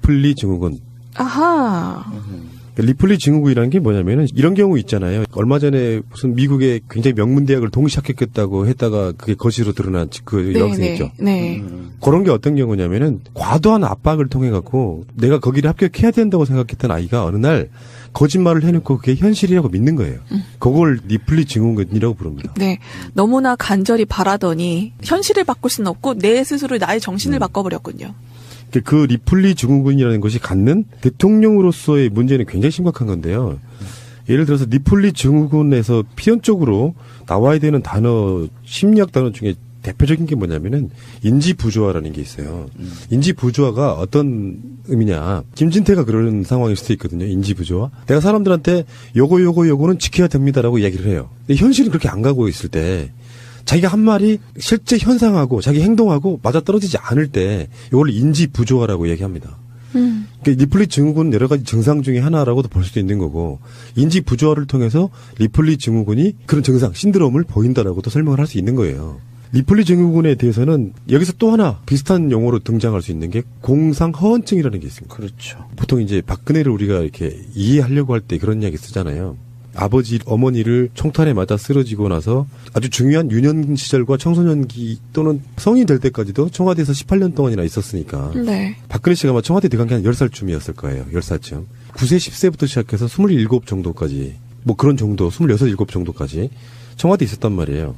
리플리 증후군. 아하. 리플리 증후군이라는 게 뭐냐면은 이런 경우 있잖아요. 얼마 전에 무슨 미국의 굉장히 명문 대학을 동시 합격했다고 했다가 그게 거시로 드러난 그 여학생 있죠. 네. 그런 게 어떤 경우냐면은 과도한 압박을 통해 갖고 내가 거기를 합격해야 된다고 생각했던 아이가 어느 날 거짓말을 해놓고 그게 현실이라고 믿는 거예요. 그걸 리플리 증후군이라고 부릅니다. 네. 너무나 간절히 바라더니 현실을 바꿀 수는 없고 내 스스로 나의 정신을 바꿔버렸군요. 그 리플리 증후군이라는 것이 갖는 대통령으로서의 문제는 굉장히 심각한 건데요. 예를 들어서 리플리 증후군에서 필연적으로 나와야 되는 단어, 심리학 단어 중에 대표적인 게 뭐냐면은 인지부조화라는 게 있어요. 인지부조화가 어떤 의미냐. 김진태가 그런 상황일 수도 있거든요. 인지부조화. 내가 사람들한테 요거는 지켜야 됩니다라고 이야기를 해요. 근데 현실은 그렇게 안 가고 있을 때 자기가 한 말이 실제 현상하고 자기 행동하고 맞아떨어지지 않을 때 이걸 인지부조화라고 얘기합니다. 그러니까 리플리 증후군은 여러 가지 증상 중에 하나라고도 볼 수도 있는 거고 인지부조화를 통해서 리플리 증후군이 그런 증상, 신드롬을 보인다라고도 설명을 할 수 있는 거예요. 리플리 증후군에 대해서는 여기서 또 하나 비슷한 용어로 등장할 수 있는 게 공상허언증이라는 게 있습니다. 그렇죠. 보통 이제 박근혜를 우리가 이렇게 이해하려고 할 때 그런 이야기 쓰잖아요. 아버지, 어머니를 총탄에 맞아 쓰러지고 나서 아주 중요한 유년 시절과 청소년기 또는 성인 될 때까지도 청와대에서 18년 동안이나 있었으니까. 네. 박근혜 씨가 아마 청와대 들어간 게 한 10살쯤이었을 거예요. 10살쯤. 9세, 10세부터 시작해서 27 정도까지, 뭐 그런 정도, 26, 7 정도까지 청와대에 있었단 말이에요.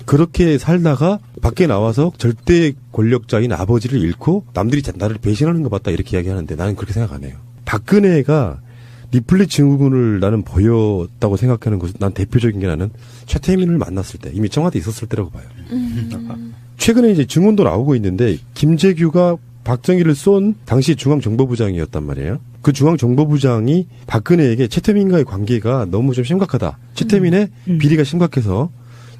그렇게 살다가 밖에 나와서 절대 권력자인 아버지를 잃고 남들이 나를 배신하는 것 같다 이렇게 이야기하는데 나는 그렇게 생각 안 해요. 박근혜가 리플리 증후군을 나는 보였다고 생각하는 것은 난 대표적인 게 나는 최태민을 만났을 때 이미 청와대에 있었을 때라고 봐요. 최근에 이제 증언도 나오고 있는데 김재규가 박정희를 쏜 당시 중앙정보부장이었단 말이에요. 그 중앙정보부장이 박근혜에게 최태민과의 관계가 너무 좀 심각하다. 최태민의 비리가 심각해서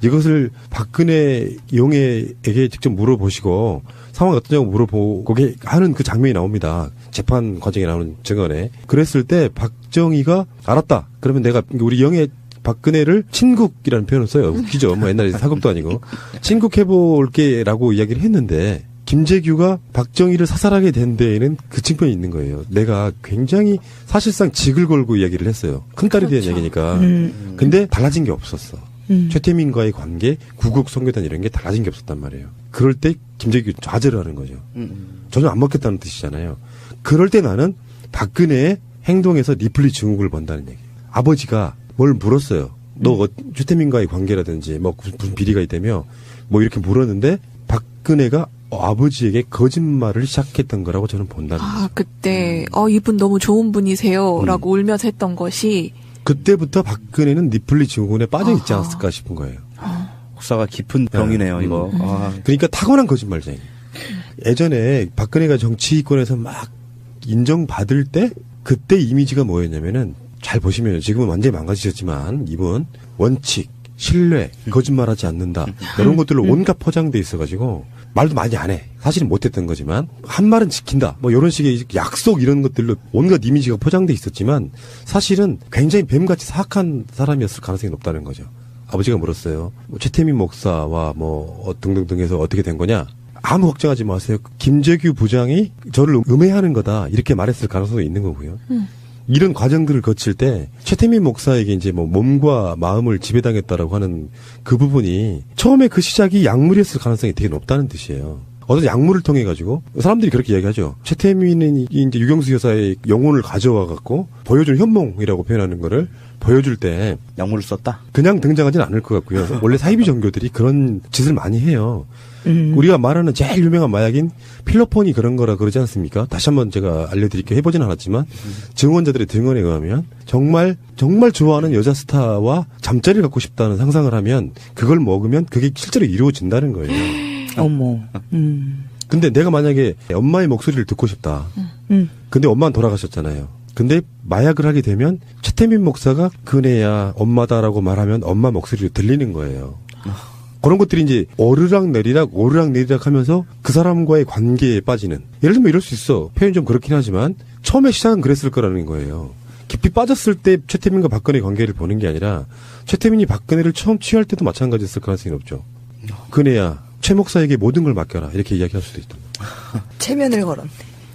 이것을 박근혜 용해에게 직접 물어보시고 상황이 어떠냐고 물어보고 하는 그 장면이 나옵니다. 재판 과정에 나오는 증언에. 그랬을 때 박정희가 알았다. 그러면 내가 우리 영해 박근혜를 친국이라는 표현을 써요. 웃기죠. 뭐 옛날에 사극도 아니고. 친국해볼게라고 이야기를 했는데 김재규가 박정희를 사살하게 된 데에는 그 측면이 있는 거예요. 내가 굉장히 사실상 직을 걸고 이야기를 했어요. 큰딸에 대한 이야기니까. 근데 달라진 게 없었어. 최태민과의 관계, 구국 선교단 이런 게 달라진 게 없었단 말이에요. 그럴 때 김재규 좌절을 하는 거죠. 전혀 안 먹겠다는 뜻이잖아요. 그럴 때 나는 박근혜의 행동에서 리플리 증후군을 본다는 얘기예요. 아버지가 뭘 물었어요. 너 최태민과의 관계라든지 뭐 무슨 비리가 있다며 뭐 이렇게 물었는데 박근혜가 아버지에게 거짓말을 시작했던 거라고 저는 본다는 거죠. 아, 그때 이분 너무 좋은 분이세요 라고 울면서 했던 것이 그때부터 박근혜는 리플리 증후군에 빠져 있지 않았을까 싶은 거예요. 역사가 깊은 병이네요, 이거. 그러니까 타고난 거짓말쟁이. 예전에 박근혜가 정치권에서 막 인정받을 때 그때 이미지가 뭐였냐면은 잘 보시면 지금은 완전히 망가지셨지만 이분 원칙, 신뢰, 거짓말하지 않는다 이런 것들로 온갖 포장돼 있어가지고 말도 많이 안 해. 사실은 못했던 거지만 한 말은 지킨다. 뭐 이런 식의 약속 이런 것들로 온갖 이미지가 포장돼 있었지만 사실은 굉장히 뱀같이 사악한 사람이었을 가능성이 높다는 거죠. 아버지가 물었어요. 최태민 목사와 뭐 등등등해서 어떻게 된 거냐. 아무 걱정하지 마세요. 김재규 부장이 저를 음해하는 거다. 이렇게 말했을 가능성도 있는 거고요. 이런 과정들을 거칠 때 최태민 목사에게 이제 뭐 몸과 마음을 지배당했다라고 하는 그 부분이 처음에 그 시작이 약물이었을 가능성이 되게 높다는 뜻이에요. 어떤 약물을 통해 가지고 사람들이 그렇게 이야기하죠. 최태민이 이제 유경수 여사의 영혼을 가져와 갖고 보여준 현몽이라고 표현하는 거를 보여줄 때 약물을 썼다. 그냥 등장하지는 않을 것 같고요. 원래 사이비 종교들이 그런 짓을 많이 해요. 우리가 말하는 제일 유명한 마약인 필로폰이 그런 거라 그러지 않습니까? 다시 한번 제가 알려드릴게요. 해보진 않았지만 증언자들의 증언에 의하면 정말 좋아하는 여자 스타와 잠자리를 갖고 싶다는 상상을 하면 그걸 먹으면 그게 실제로 이루어진다는 거예요. 어머. 근데 내가 만약에 엄마의 목소리를 듣고 싶다. 근데 엄마는 돌아가셨잖아요. 근데 마약을 하게 되면 최태민 목사가 그네야 엄마다라고 말하면 엄마 목소리로 들리는 거예요. 그런 것들이 이제 오르락내리락 하면서 그 사람과의 관계에 빠지는. 예를 들면 이럴 수 있어. 표현이 좀 그렇긴 하지만 처음에 시작은 그랬을 거라는 거예요. 깊이 빠졌을 때 최태민과 박근혜 관계를 보는 게 아니라 최태민이 박근혜를 처음 취할 때도 마찬가지였을 가능성이 높죠. 그네야 최 목사에게 모든 걸 맡겨라. 이렇게 이야기할 수도 있다. 체면을 걸었네.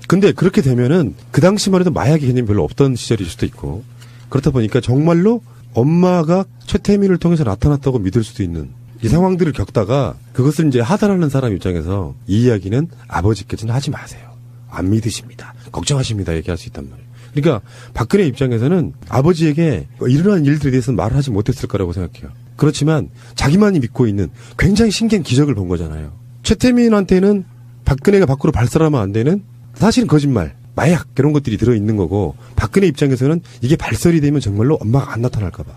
근데 그렇게 되면은 그 당시만 해도 마약의 개념이 별로 없던 시절일 수도 있고 그렇다 보니까 정말로 엄마가 최태민을 통해서 나타났다고 믿을 수도 있는 이 상황들을 겪다가 그것을 이제 하달하는 사람 입장에서 이 이야기는 아버지께서는 하지 마세요. 안 믿으십니다. 걱정하십니다. 얘기할 수 있단 말이에요. 그러니까 박근혜 입장에서는 아버지에게 일어난 일들에 대해서는 말을 하지 못했을 거라고 생각해요. 그렇지만 자기만이 믿고 있는 굉장히 신기한 기적을 본 거잖아요. 최태민한테는 박근혜가 밖으로 발설하면 안 되는 사실은 거짓말, 마약 이런 것들이 들어있는 거고 박근혜 입장에서는 이게 발설이 되면 정말로 엄마가 안 나타날까 봐.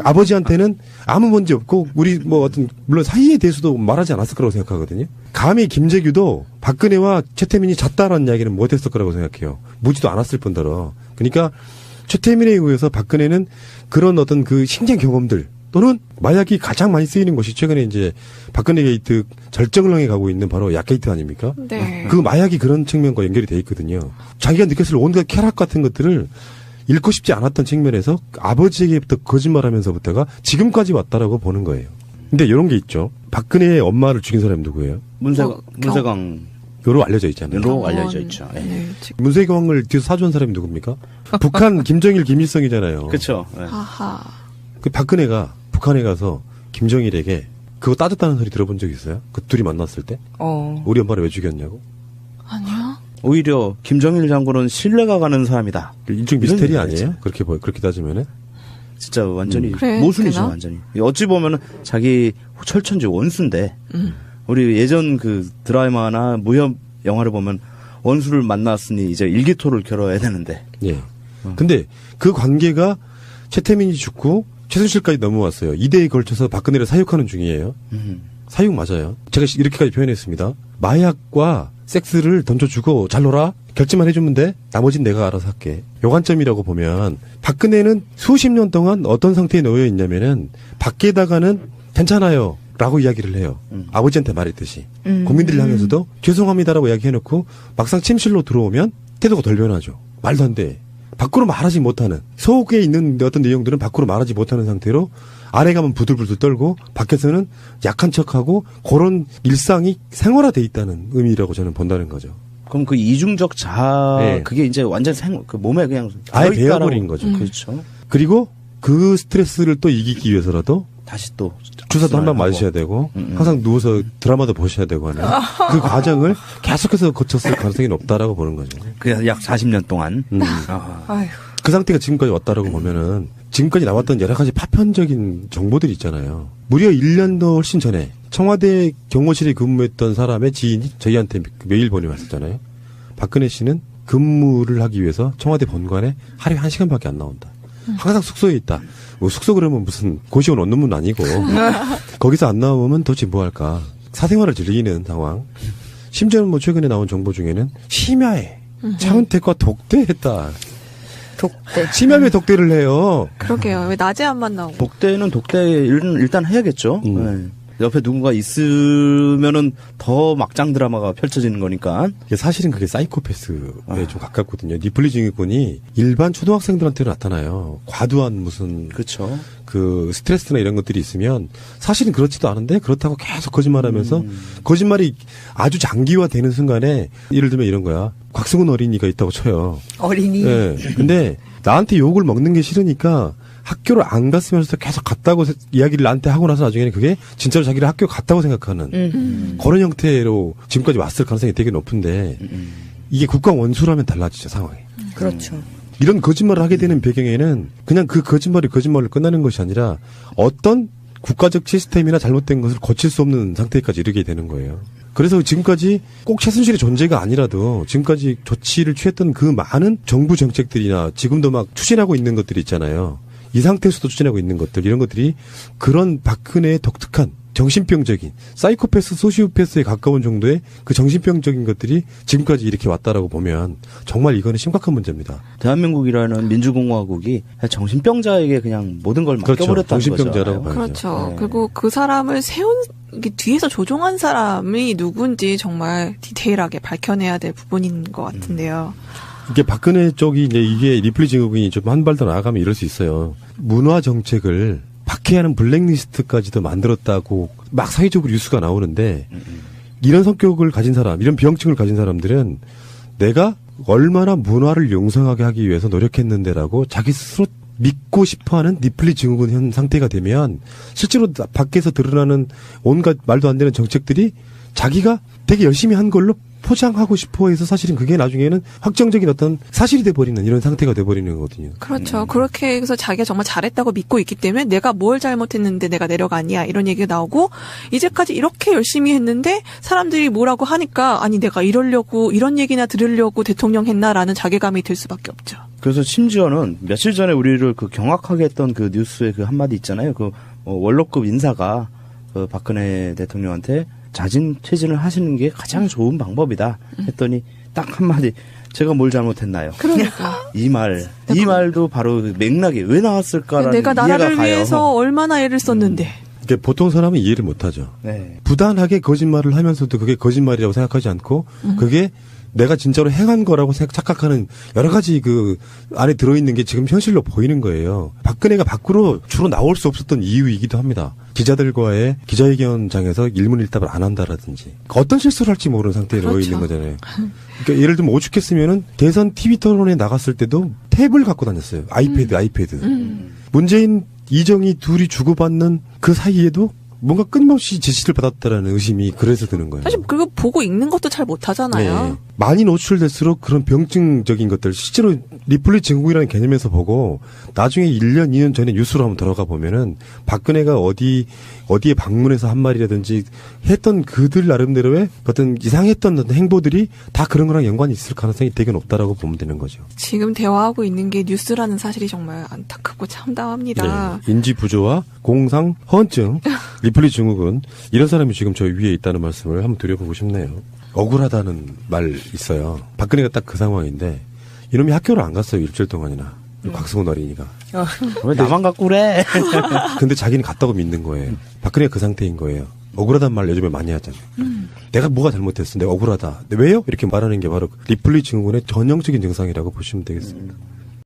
아버지한테는 아무 문제 없고 우리 뭐 어떤 물론 사이에 대해서도 말하지 않았을 거라고 생각하거든요. 감히 김재규도 박근혜와 최태민이 잤다라는 이야기는 못했을 거라고 생각해요. 묻지도 않았을 뿐더러. 그러니까 최태민에 의해서 박근혜는 그런 어떤 그 신기한 경험들 또는 마약이 가장 많이 쓰이는 것이 최근에 이제 박근혜 게이트 절정을 향해 가고 있는 바로 약 게이트 아닙니까? 네. 그 마약이 그런 측면과 연결이 돼 있거든요. 자기가 느꼈을 온갖 쾌락 같은 것들을 잃고 싶지 않았던 측면에서 아버지에게부터 거짓말하면서부터가 지금까지 왔다라고 보는 거예요. 근데 이런 게 있죠. 박근혜의 엄마를 죽인 사람이 누구예요? 문세광. 요로 알려져 있잖아요. 로 알려져 있죠. 예. 네. 문세광을 뒤에서 사주한 사람이 누굽니까? 북한 김정일 김일성이잖아요. 그렇죠. 예. 하하. 그 박근혜가 북한에 가서 김정일에게 그거 따졌다는 소리 들어본 적 있어요? 그 둘이 만났을 때? 우리 엄마를 왜 죽였냐고? 아니요. 오히려 김정일 장군은 신뢰가 가는 사람이다. 일종 미스테리 이런 아니에요? 그렇게 따지면은? 진짜 완전히 그래, 모순이죠. 되나? 완전히. 어찌 보면은 자기 철천지 원수인데 우리 예전 그 드라마나 무협 영화를 보면 원수를 만났으니 이제 일기토를 겨뤄야 되는데. 예. 근데 그 관계가 최태민이 죽고 최순실까지 넘어왔어요. 2대에 걸쳐서 박근혜를 사육하는 중이에요. 사육 맞아요. 제가 이렇게까지 표현했습니다. 마약과 섹스를 던져주고 잘 놀아. 결제만 해주면 돼. 나머진 내가 알아서 할게. 요 관점이라고 보면 박근혜는 수십 년 동안 어떤 상태에 놓여 있냐면은 밖에다가는 괜찮아요. 라고 이야기를 해요. 아버지한테 말했듯이. 국민들 향해서도 죄송합니다라고 이야기해놓고 막상 침실로 들어오면 태도가 덜 변하죠. 말도 안 돼. 밖으로 말하지 못하는 속에 있는 어떤 내용들은 밖으로 말하지 못하는 상태로 안에 가면 부들부들 떨고 밖에서는 약한 척하고 그런 일상이 생활화돼 있다는 의미라고 저는 본다는 거죠. 그럼 그 이중적 자아 네. 그게 이제 완전 그 몸에 그냥 아예 들어있다라고. 배어버린 거죠. 그렇죠. 그리고 그 스트레스를 또 이기기 위해서라도 다시 또 주사도 한 방 하고. 맞으셔야 되고 항상 누워서 드라마도 보셔야 되고 하는 그 과정을 계속해서 거쳤을 가능성이 높다라고 보는 거죠. 그냥 약 40년 동안. 아휴. 그 상태가 지금까지 왔다라고 보면은 지금까지 나왔던 여러 가지 파편적인 정보들이 있잖아요. 무려 1년도 훨씬 전에 청와대 경호실에 근무했던 사람의 지인이 저희한테 메일 보내왔었잖아요. 박근혜 씨는 근무를 하기 위해서 청와대 본관에 하루에 1시간밖에 안 나온다. 항상 숙소에 있다. 뭐 숙소 그러면 무슨 고시원 원룸은 아니고 거기서 안 나오면 도대체 뭐 할까. 사생활을 즐기는 상황. 심지어는 뭐 최근에 나온 정보 중에는 심야에 차은택과 독대했다. 독대. 심야에 독대를 해요. 그러게요. 왜 낮에 안 만나고. 독대는 독대 일단 해야겠죠. 네. 옆에 누군가 있으면은 더 막장 드라마가 펼쳐지는 거니까. 이게 사실은 그게 사이코패스에 좀 가깝거든요. 니플리 증후군이 일반 초등학생들한테 나타나요. 과도한 무슨 그렇죠. 그 스트레스나 이런 것들이 있으면 사실은 그렇지도 않은데 그렇다고 계속 거짓말하면서 거짓말이 아주 장기화되는 순간에 예를 들면 이런 거야. 곽승훈 어린이가 있다고 쳐요. 어린이. 예. 근데 나한테 욕을 먹는 게 싫으니까 학교를 안 갔으면서 계속 갔다고 이야기를 나한테 하고 나서 나중에는 그게 진짜로 자기를 학교 갔다고 생각하는 그런 형태로 지금까지 왔을 가능성이 되게 높은데 이게 국가 원수라면 달라지죠, 상황이. 그렇죠. 이런 거짓말을 하게 되는 배경에는 그냥 그 거짓말로 끝나는 것이 아니라 어떤 국가적 시스템이나 잘못된 것을 고칠 수 없는 상태까지 이르게 되는 거예요. 그래서 지금까지 꼭 최순실의 존재가 아니라도 지금까지 조치를 취했던 그 많은 정부 정책들이나 지금도 막 추진하고 있는 것들이 있잖아요. 이 상태에서도 추진하고 있는 것들, 이런 것들이 그런 박근혜의 독특한 정신병적인 사이코패스, 소시오패스에 가까운 정도의 그 정신병적인 것들이 지금까지 이렇게 왔다라고 보면 정말 이거는 심각한 문제입니다. 대한민국이라는 민주공화국이 정신병자에게 그냥 모든 걸 그렇죠. 맡겨버렸다는 정신병자라고 거죠. 봐요. 그렇죠. 네. 그리고 그 사람을 이게 뒤에서 조종한 사람이 누군지 정말 디테일하게 밝혀내야 될 부분인 것 같은데요. 이게 박근혜 쪽이 이제 이게 리플리 증후군이 좀 한 발 더 나아가면 이럴 수 있어요. 문화 정책을 박해하는 블랙리스트까지도 만들었다고 막 사회적으로 뉴스가 나오는데 이런 성격을 가진 사람, 이런 병증을 가진 사람들은 내가 얼마나 문화를 용성하게 하기 위해서 노력했는데라고 자기 스스로 믿고 싶어하는 리플리 증후군 현 상태가 되면 실제로 밖에서 드러나는 온갖 말도 안 되는 정책들이 자기가 되게 열심히 한 걸로 포장하고 싶어 해서 사실은 그게 나중에는 확정적인 어떤 사실이 돼버리는 이런 상태가 돼버리는 거거든요. 그렇죠. 그렇게 해서 자기가 정말 잘했다고 믿고 있기 때문에 내가 뭘 잘못했는데 내가 내려가냐 이런 얘기가 나오고 이제까지 이렇게 열심히 했는데 사람들이 뭐라고 하니까 아니 내가 이러려고 이런 얘기나 들으려고 대통령 했나라는 자괴감이 들 수밖에 없죠. 그래서 심지어는 며칠 전에 우리를 그 경악하게 했던 그 뉴스의 그 한마디 있잖아요. 그 원로급 인사가 그 박근혜 대통령한테 자진 퇴진을 하시는 게 가장 좋은 방법이다 했더니 딱 한마디 제가 뭘 잘못했나요? 그러니까. 이 말도 바로 그 맥락이 왜 나왔을까라는 내가 나라를 이해가 가요. 위해서 얼마나 애를 썼는데. 그러니까 보통 사람은 이해를 못하죠. 네. 부단하게 거짓말을 하면서도 그게 거짓말이라고 생각하지 않고 그게 내가 진짜로 행한 거라고 착각하는 여러 가지 그 안에 들어있는 게 지금 현실로 보이는 거예요. 박근혜가 밖으로 주로 나올 수 없었던 이유이기도 합니다. 기자들과의 기자회견장에서 일문일답을 안 한다라든지 어떤 실수를 할지 모르는 상태에 그렇죠. 놓여 있는 거잖아요. 그러니까 예를 들면 오죽했으면은 대선 TV 토론에 나갔을 때도 탭을 갖고 다녔어요. 아이패드. 문재인, 이정희 둘이 주고받는 그 사이에도 뭔가 끊임없이 지시를 받았다라는 의심이 그래서 드는 거예요. 사실 그거 보고 읽는 것도 잘 못하잖아요. 네. 많이 노출될수록 그런 병증적인 것들 실제로 리플리 증후군이라는 개념에서 보고 나중에 1년, 2년 전에 뉴스로 한번 들어가 보면은 박근혜가 어디에 방문해서 한 말이라든지 했던 그들 나름대로의 어떤 이상했던 어떤 행보들이 다 그런 거랑 연관이 있을 가능성이 되게 높다라고 보면 되는 거죠. 지금 대화하고 있는 게 뉴스라는 사실이 정말 안타깝고 참담합니다. 네. 인지 부조화, 공상, 허언증, 리플리 증후군 이런 사람이 지금 저 위에 있다는 말씀을 한번 드려보고 싶네요. 억울하다는 말 있어요. 박근혜가 딱 그 상황인데 이놈이 학교를 안 갔어요. 일주일 동안이나. 곽승훈 어린이가. 왜 나만 갖고 그래? 근데 자기는 갔다고 믿는 거예요. 박근혜가 그 상태인 거예요. 억울하다는 말 요즘에 많이 하잖아요. 내가 뭐가 잘못했어. 내가 억울하다. 근데 왜요? 이렇게 말하는 게 바로 리플리 증후군의 전형적인 증상이라고 보시면 되겠습니다.